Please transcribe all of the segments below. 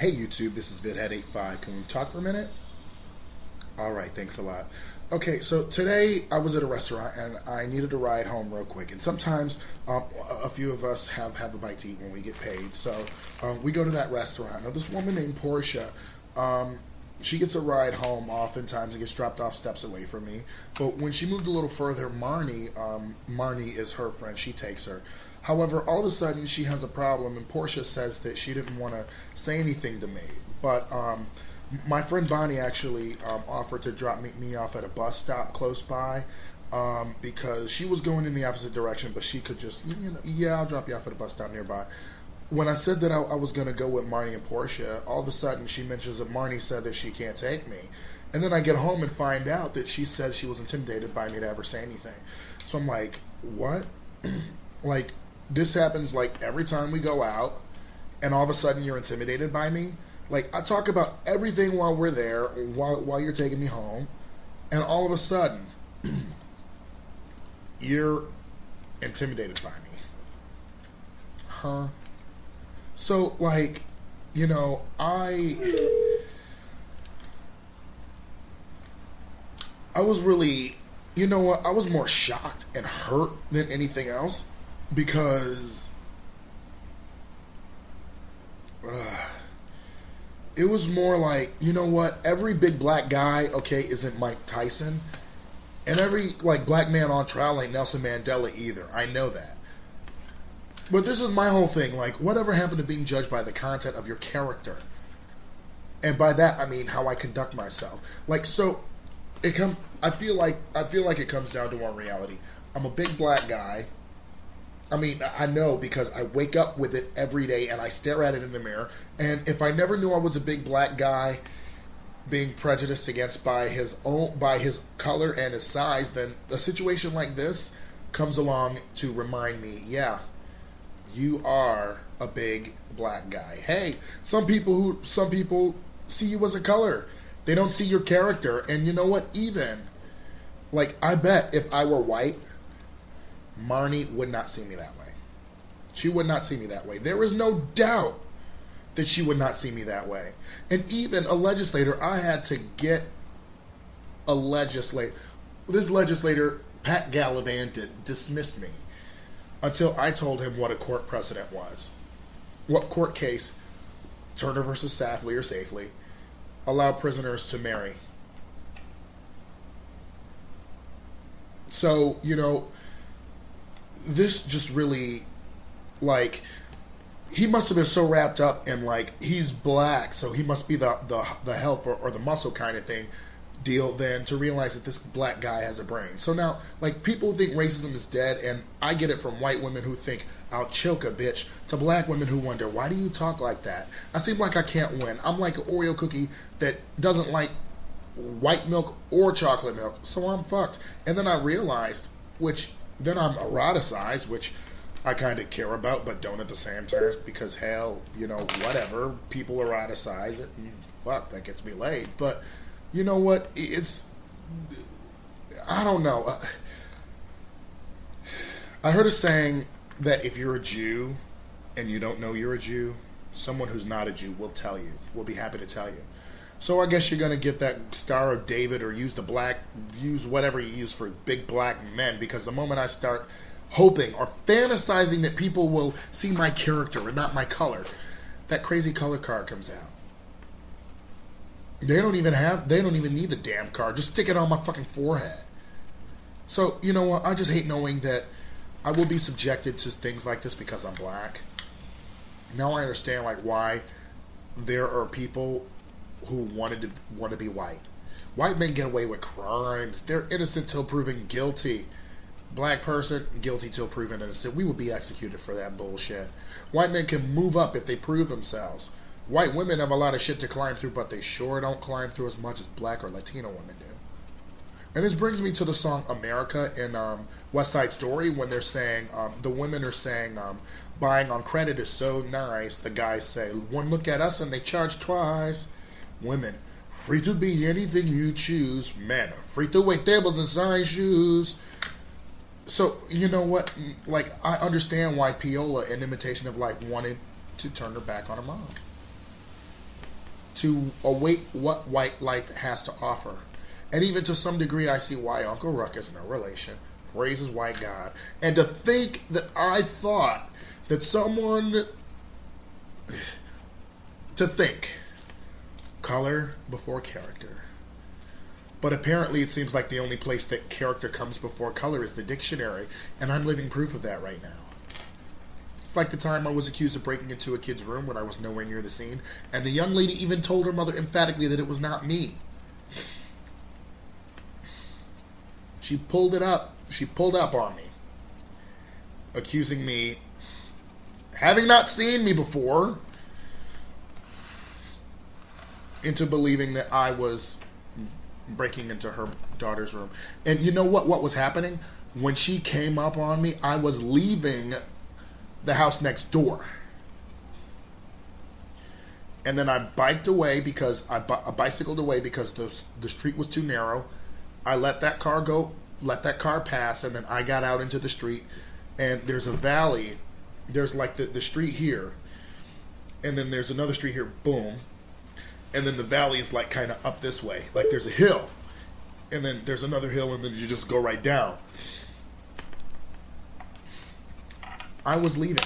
Hey YouTube, this is VidHead85. Can we talk for a minute? Alright, thanks a lot. Okay, so today I was at a restaurant and I needed a ride home real quick. And sometimes a few of us have a bite to eat when we get paid. So we go to that restaurant. Now this woman named Portia, she gets a ride home oftentimes and gets dropped off steps away from me. But when she moved a little further, Marnie is her friend. She takes her. However, all of a sudden she has a problem, and Portia says that she didn't want to say anything to me. But my friend Bonnie actually offered to drop me off at a bus stop close by because she was going in the opposite direction, but she could just, yeah, I'll drop you off at a bus stop nearby. When I said that I was going to go with Marnie and Portia, all of a sudden she mentions that Marnie said that she can't take me. And then I get home and find out that she said she was intimidated by me to ever say anything. So I'm like, what? Like, this happens like every time we go out, and all of a sudden you're intimidated by me? Like, I talk about everything while we're there, while you're taking me home, and all of a sudden, you're intimidated by me. Huh? So, like, I was really, I was more shocked and hurt than anything else because it was more like, every big black guy, okay, isn't Mike Tyson, and every black man on trial ain't Nelson Mandela either. I know that. But this is my whole thing. Like, whatever happened to being judged by the content of your character? And by that, I mean how I conduct myself. Like, so, I feel like it comes down to one reality. I'm a big black guy. I mean, I know because I wake up with it every day and I stare at it in the mirror. And if I never knew I was a big black guy being prejudiced against by his color and his size, then a situation like this comes along to remind me, yeah, you are a big black guy. Hey, some people see you as a color. They don't see your character. And you know what? Even, I bet if I were white, Marnie would not see me that way. She would not see me that way. There is no doubt that she would not see me that way. And even a legislator, I had to get a legislator. This legislator, Pat Gallivanted, dismissed me until I told him what a court precedent was. What court case, Turner versus Safley or Safely, allowed prisoners to marry. So, this just really, he must have been so wrapped up in, he's black, so he must be the helper or the muscle kind of thing deal, than to realize that this black guy has a brain. So now, people think racism is dead, and I get it from white women who think, I'll choke a bitch, to black women who wonder, why do you talk like that? I seem like I can't win. I'm like an Oreo cookie that doesn't like white milk or chocolate milk, so I'm fucked. And then I realized, then I'm eroticized, which I kind of care about, but don't at the same time, because hell, whatever, people eroticize it, and fuck, that gets me laid. But you know what? I don't know. I heard a saying that if you're a Jew and you don't know you're a Jew, someone who's not a Jew will tell you, will be happy to tell you. So I guess you're going to get that Star of David or use whatever you use for big black men, because the moment I start hoping or fantasizing that people will see my character and not my color, that crazy color card comes out. They don't even need the damn card. Just stick it on my fucking forehead. So, you know what? I just hate knowing that I will be subjected to things like this because I'm black. Now I understand why there are people who want to be white. White men get away with crimes. They're innocent till proven guilty. Black person, guilty till proven innocent. We would be executed for that bullshit. White men can move up if they prove themselves. White women have a lot of shit to climb through, but they sure don't climb through as much as black or Latino women do. And this brings me to the song America in West Side Story, when they're saying, the women are saying, buying on credit is so nice. The guys say, one look at us and they charge twice. Women, free to be anything you choose. Men, free to wait tables and sign shoes. So, you know what? I understand why Piola, in Imitation of Life, wanted to turn her back on her mom. to await what white life has to offer. And even to some degree, I see why Uncle Ruckus, no relation, praises white God. And to think that I thought that someone... To think. Color before character. But apparently it seems like the only place that character comes before color is the dictionary. And I'm living proof of that right now. It's like the time I was accused of breaking into a kid's room when I was nowhere near the scene. And the young lady even told her mother emphatically that it was not me. She pulled it up. She pulled up on me. Accusing me, having not seen me before, into believing that I was breaking into her daughter's room. And you know what was happening? When she came up on me, I was leaving the house next door. And then I biked away because I bicycled away because the street was too narrow. I let that car go, let that car pass, and then I got out into the street. And there's a valley. There's like the street here. And then there's another street here. Boom. And then the valley is like kind of up this way. Like there's a hill. And then there's another hill, and then you just go right down. I was leaving.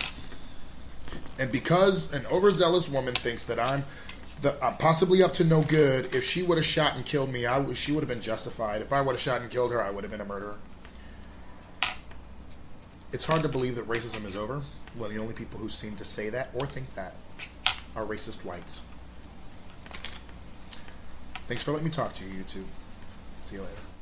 And because an overzealous woman thinks that I'm possibly up to no good, if she would have shot and killed me, she would have been justified. If I would have shot and killed her, I would have been a murderer. It's hard to believe that racism is over when the only people who seem to say that or think that are racist whites. Thanks for letting me talk to you, YouTube. See you later.